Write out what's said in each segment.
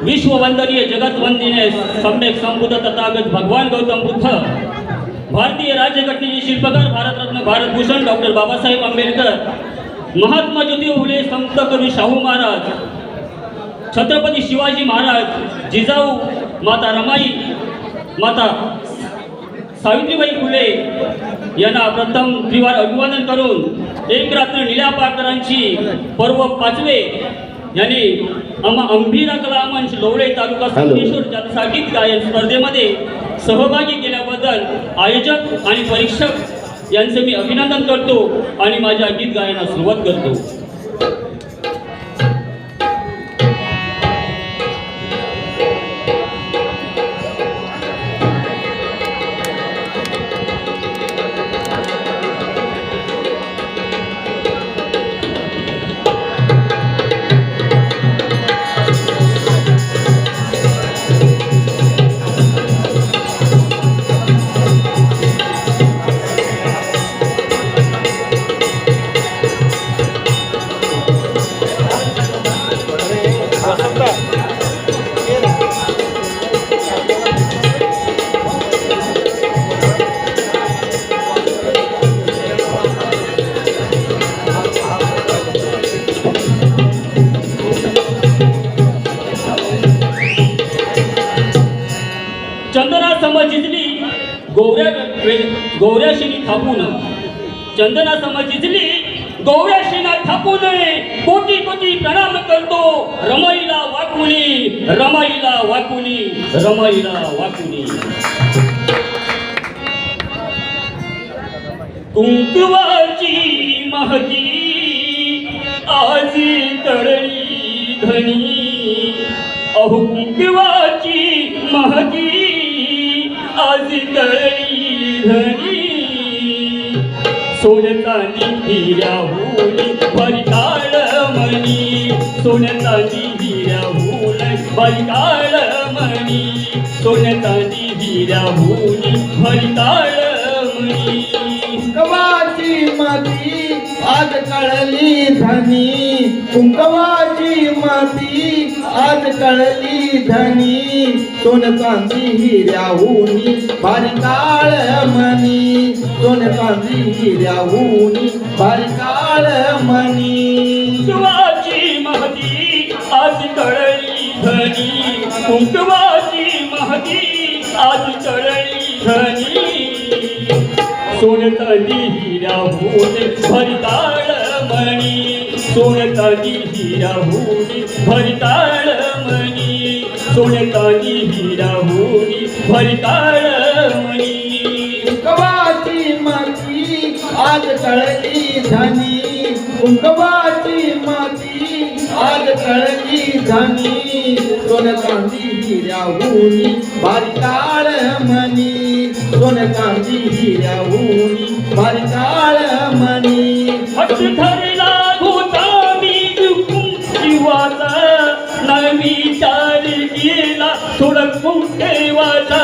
विश्ववंदनीय जगतवंदनीय सम्यक संबुद्ध तथागत भगवान गौतम बुद्ध, भारतीय राज्यघटनेचे शिल्पकार भारतरत्न भारतभूषण डॉक्टर बाबासाहेब आंबेडकर, महात्मा ज्योतिबा फुले, संत कवी शाहू महाराज, छत्रपती शिवाजी महाराज, जिजाऊ माता रमाई, माता सावित्रीबाई फुले यांना प्रथम त्रिवार अभिवादन करून एक रात्र निळ्या पाकरांची पर्व 5वे यांनी अंबिरा कला मंच लोवळे तालुका संगमेश्वर जनसागीत गायन स्पर्धेमध्ये सहभागी केल्याबद्दल आयोजक आणि परीक्षक यांचे मी अभिनंदन करतो आणि माझ्या गीत गायनास सुरुवात करतो. चंदना समज जिजली गौऱ्याशिनी थापून, चंदना समज जिजली गौऱ्याशिना थापून कोटी कोटी प्रणाम करतो रमाईला वाकुनी, रमाईला वाकुनी, रमाईला वाकुनी. कुंकवाची महती आजी तळली धनी, अहो कुंकवाची महती आजी तळली धनी. सोन्या चांदी हिऱ्याहून भरिताळ मणी, सोन्या चांदी हिऱ्याहून भरिताळ मणी, सोन्या चांदी हिऱ्याहून भरिताळ मणी. कुंकवाची माती आज कळली धनी, कुंकवाची माती आज कळली धनी. सोन चांदी हिऱ्याहून भरिताळ मणी, सोन चांदी हिऱ्याहून भरिताळ मणी. कुंकवाची महती आज कळली धनी, कुंकवाची महती आज कळली धनी. सोन चांदी हिऱ्याहून भरिताळ मणी, सोन चांदी हिऱ्याहून भरिताळ मणी, सोन चांदी हिऱ्याहून भरिताळ मणी. कुंकवाची माती आज कळली धनी, कुंकवाची माती आज कळली धनी. सोन चांदी हिऱ्याहून भरिताळ मणी, सोन चांदी हिऱ्याहून भरिताळ मणी. हट धरला होता मी जीवाचा, न विचार केला थोडं कुंकवाचा.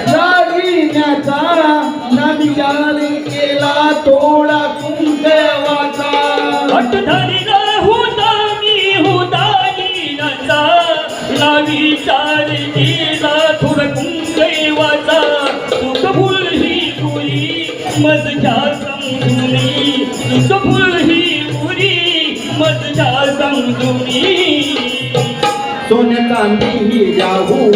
लागिण्याचा न विचार केला थोडा कुंकवाचा. हट धरला होता मी दागिन्याचा, न विचार केला थोडं कुंकवाचा. तुक फुल ही पुरी मजजा समजुनी, तुक फुल ही पुरी मजजा समजुनी. सोन चांदी हिऱ्याहून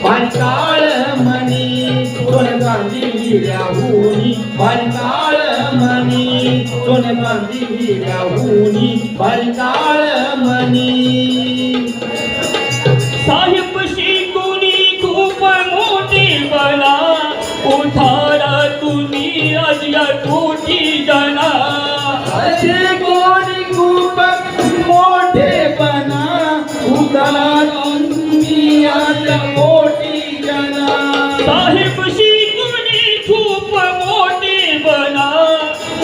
भरिताळ मणी, सोन चांदी हिऱ्याहून भरिताळ मणी, सोन चांदी हिऱ्याहून भरिताळ मणी. साहेब शिकुनी खूप मोठी बना, उठारा तुम्ही आज या कोटी जना. असे कोणी खूप मोठेपणा, उतारा तुम्ही आज कोटी जना. साहेब शिकुनी खूप मोठी बना,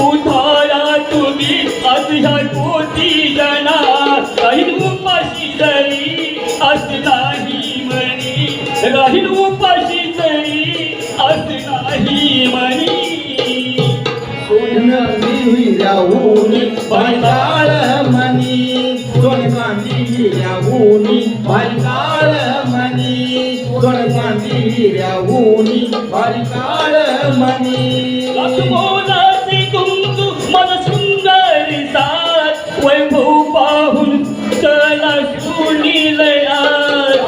उठारा तुम्ही आज या कोटी जना. राहील उपाशी जरी अस नाही म्हणी, राहील उपाशी जरी अस नाही म्हणी. सोन हिऱ्याहून भरिताळ मणी, सोन चांदी हिऱ्याहुनी भारी काळ मणी सोन चांदी हिऱ्याहुनी भारी काळ मणी लक्ष्मोलाचे कुंकू मन सुंदर साथ वैभव पाहून चला सुनीलया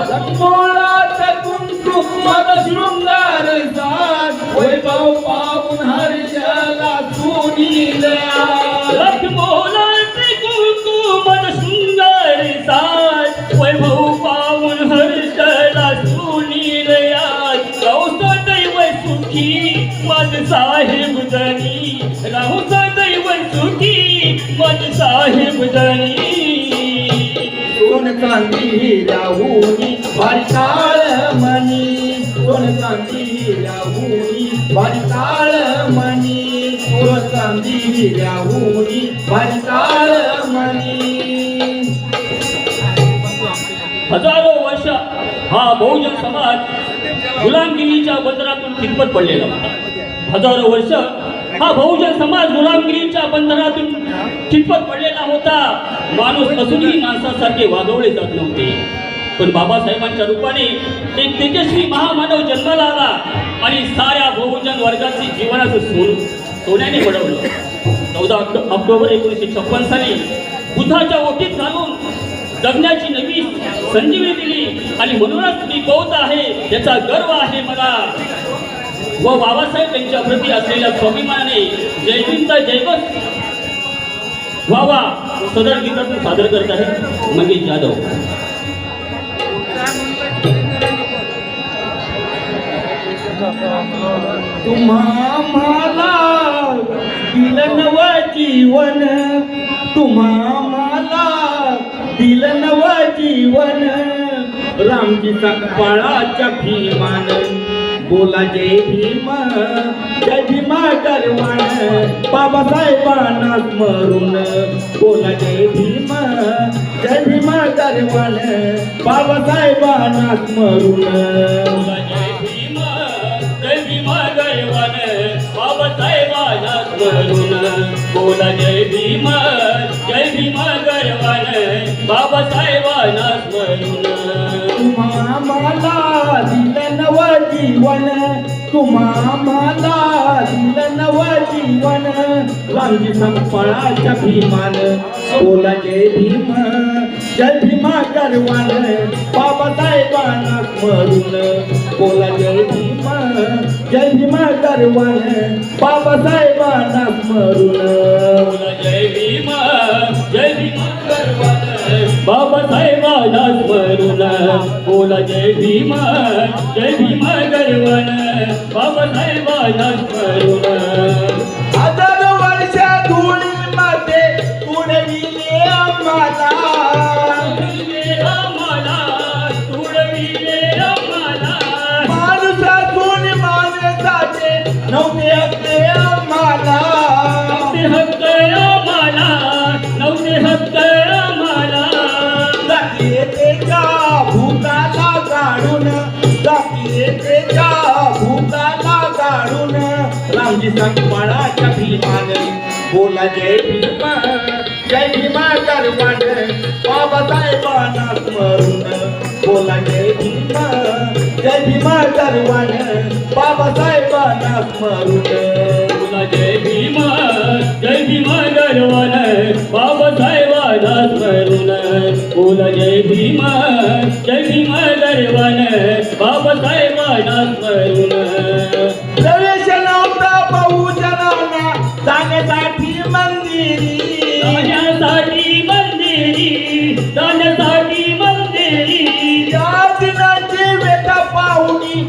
लक्ष्मणाचा कुंकू मन शृंगार साज वैभव पाहून हर्षला सुनीलया लक्ष्मोलाचे कुंकू मन सुंदर साथ वैभव पाहून हर्षला सुनीलया राहू सदैव सुखी मन साहेब जनी राहू सदैव सुखी मन साहेब जनी सोन चांदी हिऱ्याहुनी भारी काळ मणी सोन चांदी हिऱ्याहुनी भारी काळ मणी सोन चांदी हिऱ्याहुनी भारी काळ मणी हजारो वर्ष हा बहुजन समाज गुलामगिरीच्या बंधनातून खितपत पडलेला होता हजारो वर्ष हा बहुजन समाज गुलामगिरीच्या बंधनातून खितपत पडलेला होता माणूस असूनही माणसासारखे वागवले जात नव्हते पण बाबासाहेबांच्या रूपाने एक तेजस्वी महामानव जन्माला आला आणि साऱ्या बहुजन वर्गाचे जीवनाचं सोन्याने घडवलं 14 ऑक्टोबर 1956 साली बुद्धाच्या ओटीत घालून जगण्याची नवी संजीवनी दिली आणि म्हणूनच मी बौद्ध आहे याचा गर्व आहे मला व बाबासाहेब यांच्या प्रती असलेल्या स्वाभिमानाने जय भीमचा जयघोष व्हावा सदर गीतातून सादर करत आहे मंगेश जाधव तुम्हा मला दिलं नव जीवन तुम्हा मला दिलं नव जीवन रामजी सकपाळाच्या भीमान बोला जय भीम गरवाण बाबासाहेबांना स्मरून बोला जय भीम गरवाण बाबासाहेबांना स्मरून बोला जय भीम गरवान बाबासाहेबांना स्मरून तुम्हा मला दिलं नव जीवन तुम्हा मला दिलं नव जीवन रामजी संपळाच्या भीमान बोला जय भीम गरवान बाबासाहेबांना स्मरून बोला जय भीम गरवान बाबासाहेबांना स्मरून बोला जय भीम गरवान बाबासाहेबांना स्मरून बोला जय भीम गरवान बाबासाहेबांना स्मरून हजार वर्ष धुळीमध्ये उडविले आम्हाला माणसातून माणसाचे नव्हते हक्के आम्हाला जातीयतेच्या भूताला गाडून जातीयतेच्या भूताला गाडून रामजी सकपाळाच्या भीमान बोला जय भीम गरवाण बाबासाहेबांना स्मरून बोला जय भीम गरवाण बाबासाहेबांना स्मरून बोला जय भीम गरवान बाबासाहेबांना स्मरून बोला जय भीम गरवान बाबासाहेबांना स्मरून प्रवेश नव्हता बहुजनांना जाण्यासाठी मंदिरी या दिनाची वेटा पाहुणी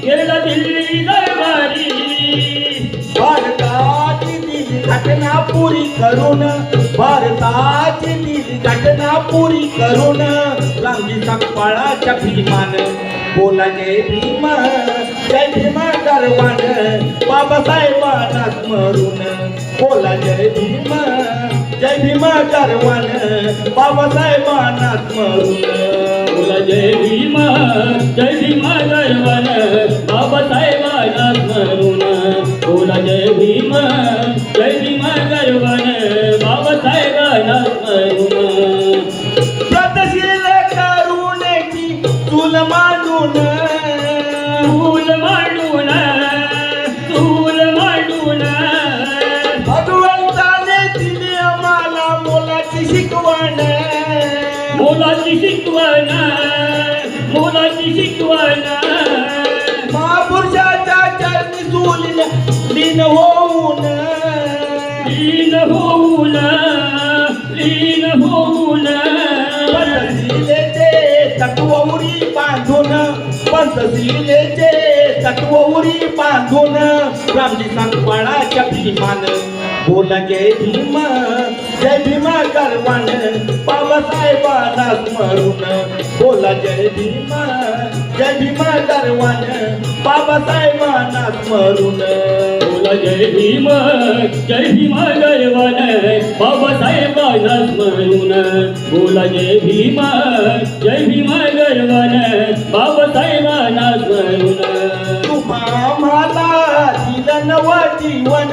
गेला दिल्ली दरबारी भारताची दिली घटना पुरी करून भारताची दिली घटना पुरी करून रामजी सकपाळाच्या भीमान बोला जय भीम गरवाण बाबासाहेबांना स्मरून बोला जय भीम गरवाण बाबासाहेबांना स्मरून बोला जय भीम गरवान बाबासाहेबांना स्मरून बोला जय भीम जय भीम गर्वान बाबासाहेबांना स्मरून प्रतशील करुणेची चूल मांडून चूल मांडून चूल मांडून भगवंताने दिली आम्हाला मोलाची शिकवण मोलाची शिकवण मोलाची शिकवण महापुरुषाच्या चरणी चूल लीन होऊन लीन होऊन लीन होऊन पंचशीलेचे तत्वउरी बांधून पंचशीलेचे तत्वउरी बांधून रामजी सांगपाळाच्या भीमान बोला जय भीम गर्वान बाबासाहेबांना स्मरून बोला जय भीम गर्वान बाबासाहेबांना स्मरून बोला जय भीम गर्वान बाबासाहेबांना स्मरून बोला जय भीम गर्वान बाबासाहेबांना स्मरून तुम्हा आम्हाला दिलं नव जीवन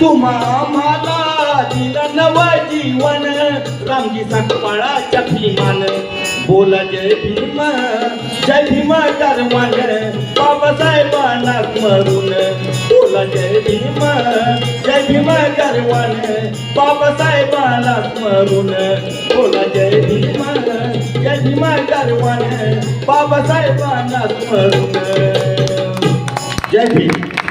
तुम्हा आम्हाला दिलं नव जीवन रामजी सांगपाळाच्या भीमान बोला जय भीम गर्वान बाबासाहेबांना स्मरून बोला जय भीम गर्वान बाबासाहेबांना स्मरून बोला जय भीम गर्वान बाबासाहेबांना स्मरून जय भीम.